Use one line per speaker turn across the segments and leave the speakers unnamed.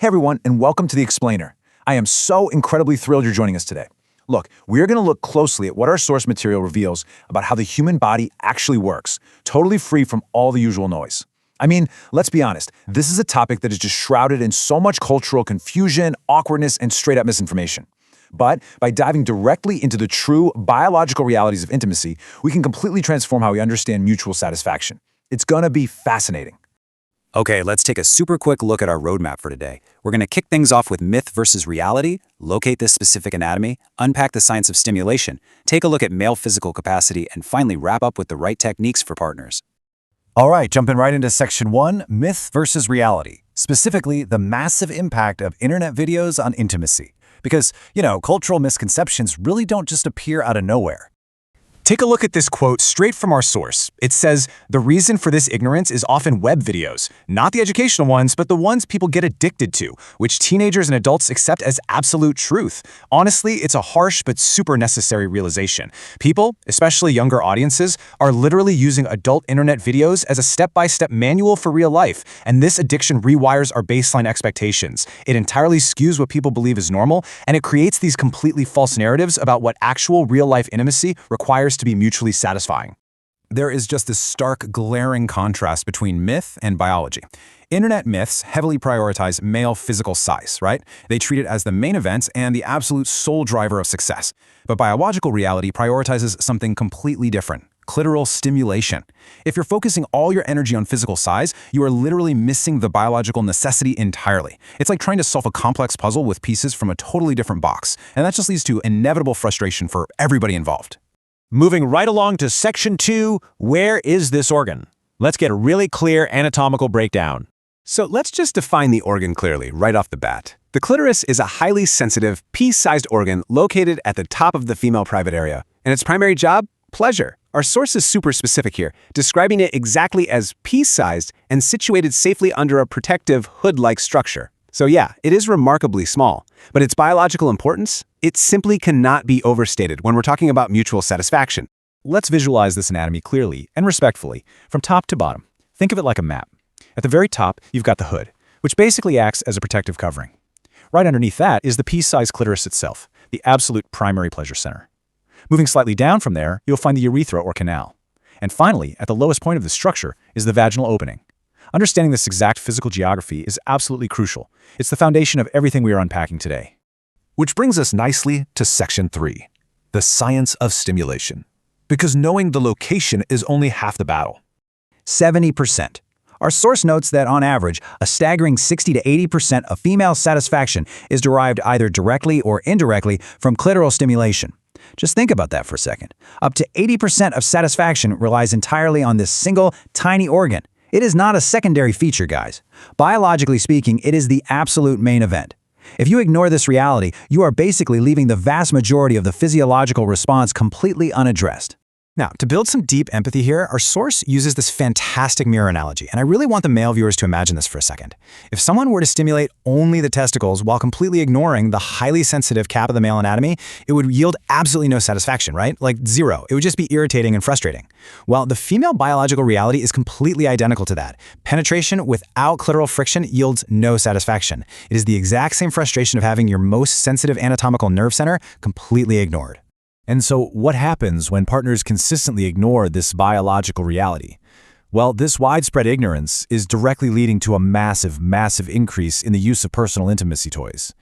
Hey everyone, and welcome to The Explainer. I am so incredibly thrilled you're joining us today. Look, we're going to look closely at what our source material reveals about how the human body actually works, totally free from all the usual noise. I mean, let's be honest, this is a topic that is just shrouded in so much cultural confusion, awkwardness, and straight-up misinformation. But by diving directly into the true biological realities of intimacy, we can completely transform how we understand mutual satisfaction. It's gonna be fascinating.
Okay, let's take a super quick look at our roadmap for today. We're going to kick things off with myth versus reality, locate this specific anatomy, unpack the science of stimulation, take a look at male physical capacity, and finally wrap up with the right techniques for partners.
All right, jumping right into section 1, myth versus reality, specifically the massive impact of internet videos on intimacy. Because, cultural misconceptions really don't just appear out of nowhere.
Take a look at this quote straight from our source. It says, "The reason for this ignorance is often web videos, not the educational ones, but the ones people get addicted to, which teenagers and adults accept as absolute truth." Honestly, it's a harsh but super necessary realization. People, especially younger audiences, are literally using adult internet videos as a step-by-step manual for real life, and this addiction rewires our baseline expectations. It entirely skews what people believe is normal, and it creates these completely false narratives about what actual real-life intimacy requires to be mutually satisfying.
There is just this stark, glaring contrast between myth and biology. Internet myths heavily prioritize male physical size, right? They treat it as the main event and the absolute sole driver of success. But biological reality prioritizes something completely different: clitoral stimulation. If you're focusing all your energy on physical size, you are literally missing the biological necessity entirely. It's like trying to solve a complex puzzle with pieces from a totally different box, and that just leads to inevitable frustration for everybody involved.
Moving right along to section 2, where is this organ? Let's get a really clear anatomical breakdown.
So let's just define the organ clearly right off the bat. The clitoris is a highly sensitive, pea-sized organ located at the top of the female private area. And its primary job? Pleasure. Our source is super specific here, describing it exactly as pea-sized and situated safely under a protective hood-like structure. So yeah, it is remarkably small, but its biological importance, it simply cannot be overstated when we're talking about mutual satisfaction.
Let's visualize this anatomy clearly and respectfully, from top to bottom. Think of it like a map. At the very top, you've got the hood, which basically acts as a protective covering. Right underneath that is the pea-sized clitoris itself, the absolute primary pleasure center. Moving slightly down from there, you'll find the urethra or canal. And finally, at the lowest point of the structure is the vaginal opening. Understanding this exact physical geography is absolutely crucial. It's the foundation of everything we are unpacking today.
Which brings us nicely to section 3, the science of stimulation. Because knowing the location is only half the battle.
70%. Our source notes that on average, a staggering 60 to 80% of female satisfaction is derived either directly or indirectly from clitoral stimulation. Just think about that for a second. Up to 80% of satisfaction relies entirely on this single, tiny organ. It is not a secondary feature, guys. Biologically speaking, it is the absolute main event. If you ignore this reality, you are basically leaving the vast majority of the physiological response completely unaddressed.
Now, to build some deep empathy here, our source uses this fantastic mirror analogy, and I really want the male viewers to imagine this for a second. If someone were to stimulate only the testicles while completely ignoring the highly sensitive cap of the male anatomy, it would yield absolutely no satisfaction, right? Like zero. It would just be irritating and frustrating. Well, the female biological reality is completely identical to that. Penetration without clitoral friction yields no satisfaction. It is the exact same frustration of having your most sensitive anatomical nerve center completely ignored.
And so what happens when partners consistently ignore this biological reality? Well, this widespread ignorance is directly leading to a massive increase in the use of personal intimacy toys.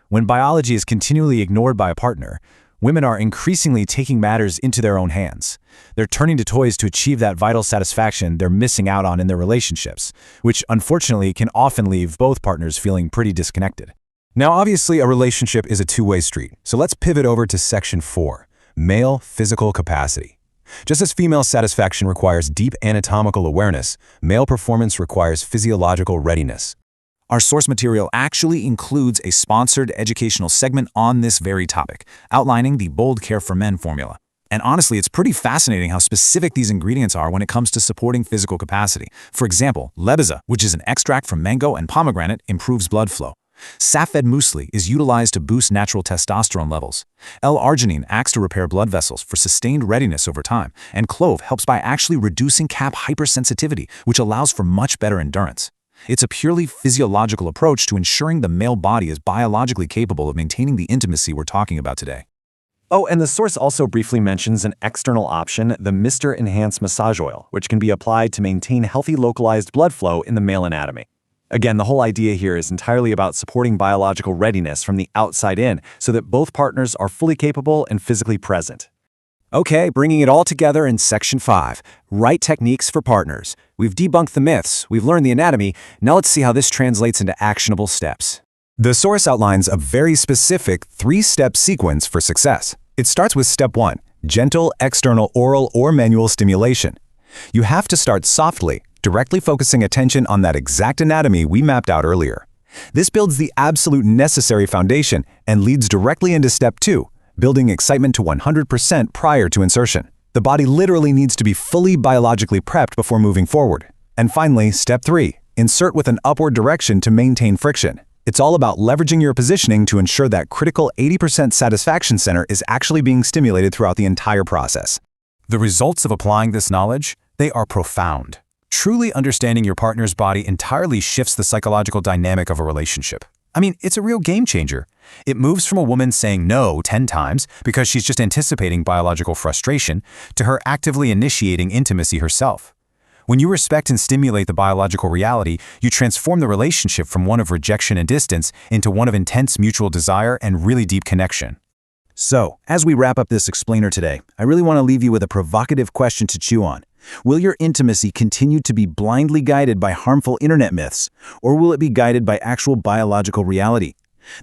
When biology is continually ignored by a partner, women are increasingly taking matters into their own hands. They're turning to toys to achieve that vital satisfaction they're missing out on in their relationships, which unfortunately can often leave both partners feeling pretty disconnected. Now, obviously, a relationship is a two-way street, so let's pivot over to section 4. Male physical capacity. Just as female satisfaction requires deep anatomical awareness, male performance requires physiological readiness. Our source material actually includes a sponsored educational segment on this very topic, outlining the Bold Care for Men formula. And honestly, it's pretty fascinating how specific these ingredients are when it comes to supporting physical capacity. For example, Lebeza, which is an extract from mango and pomegranate, improves blood flow. Sap-fed muesli is utilized to boost natural testosterone levels. L-arginine acts to repair blood vessels for sustained readiness over time, and clove helps by actually reducing cap hypersensitivity, which allows for much better endurance. It's a purely physiological approach to ensuring the male body is biologically capable of maintaining the intimacy we're talking about today.
Oh, and the source also briefly mentions an external option, the Mr. Enhanced Massage Oil, which can be applied to maintain healthy localized blood flow in the male anatomy. Again, the whole idea here is entirely about supporting biological readiness from the outside in so that both partners are fully capable and physically present.
Okay, bringing it all together in Section 5, right techniques for partners. We've debunked the myths, we've learned the anatomy, now let's see how this translates into actionable steps.
The source outlines a very specific 3-step sequence for success. It starts with Step 1, gentle external oral or manual stimulation. You have to start softly, directly focusing attention on that exact anatomy we mapped out earlier. This builds the absolute necessary foundation and leads directly into Step 2, building excitement to 100% prior to insertion. The body literally needs to be fully biologically prepped before moving forward. And finally, Step 3, insert with an upward direction to maintain friction. It's all about leveraging your positioning to ensure that critical 80% satisfaction center is actually being stimulated throughout the entire process.
The results of applying this knowledge, they are profound. Truly understanding your partner's body entirely shifts the psychological dynamic of a relationship. I mean, it's a real game changer. It moves from a woman saying no 10 times because she's just anticipating biological frustration to her actively initiating intimacy herself. When you respect and stimulate the biological reality, you transform the relationship from one of rejection and distance into one of intense mutual desire and really deep connection. So, as we wrap up this explainer today, I really want to leave you with a provocative question to chew on. Will your intimacy continue to be blindly guided by harmful internet myths, or will it be guided by actual biological reality?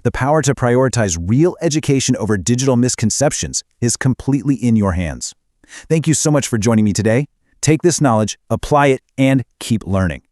The power to prioritize real education over digital misconceptions is completely in your hands. Thank you so much for joining me today. Take this knowledge, apply it, and keep learning.